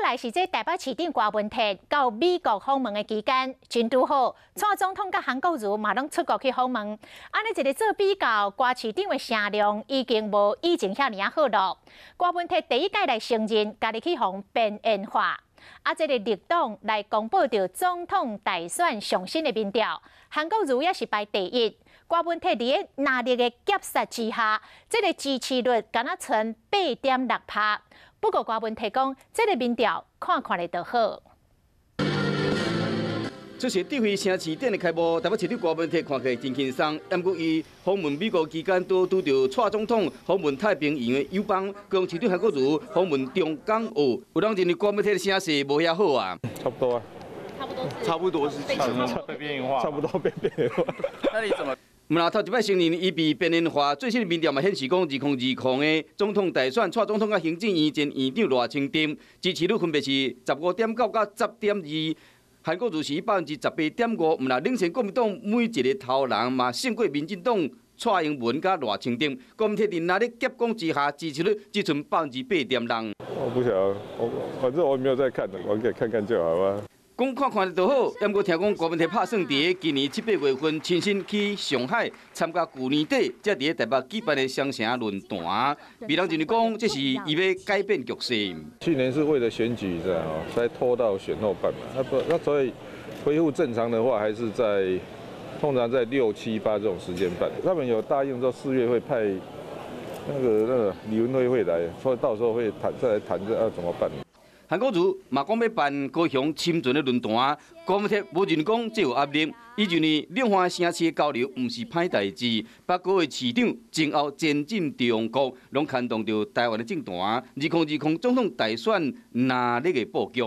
来是这台北市长郭文泰到美国访问的期间，真拄好，蔡总统甲韩国瑜嘛拢出国去访问。安尼一个做比较，郭市长的声量已经无以前遐尔好咯。郭文泰第一届来承认，家己去互边缘化。这个绿党来公布着总统大选上新的民调，韩国瑜也是排第一。郭文泰伫个压力的夹杀之下，这个支持率敢若剩8.6%。不过郭文泰讲，这个民调看咧就好。这是智慧城市展的开幕，台北市长郭文泰看起来真轻松。不过伊访问美国期间，都拄到蔡总统访问太平洋的友邦，跟市长韩国瑜访问中港澳。有人认为郭文泰的声势无遐好啊？差不多啊，差不多是被边缘化，差不多被边缘化。那你怎么？头一摆承认伊被边缘化，最新的民调嘛显示讲，2020的总统大选，蔡总统甲行政院前院长赖清德支持率分别是15.9%到10.2%。韩国瑜是18.5%，毋啦，领先国民党每一个头人嘛胜过民进党蔡英文甲赖清德。国民党伫那咧夹攻之下，支持率只剩8.6%。我不晓得，反正我没有在看的，我给看看就好啊。讲看就好，不过听讲郭文泰拍算伫今年7、8月份亲身去上海参加去年底才伫台北举办的双城论坛，别人认为讲这是伊要改变局势。去年是为了选举这样哦，才拖到选后办嘛。那所以恢复正常的话，还是通常在6、7、8这种时间办。他们有答应说4月会派那个李文辉会来，所以到时候会再来谈这要怎么办。韩国瑜嘛讲要办高雄亲近的论坛，郭文泰无认讲这有压力，伊认为两岸城市的交流唔是歹代志。北国的市长前后前进中国，拢牵动着台湾的政坛。2020总统大选哪里个布局？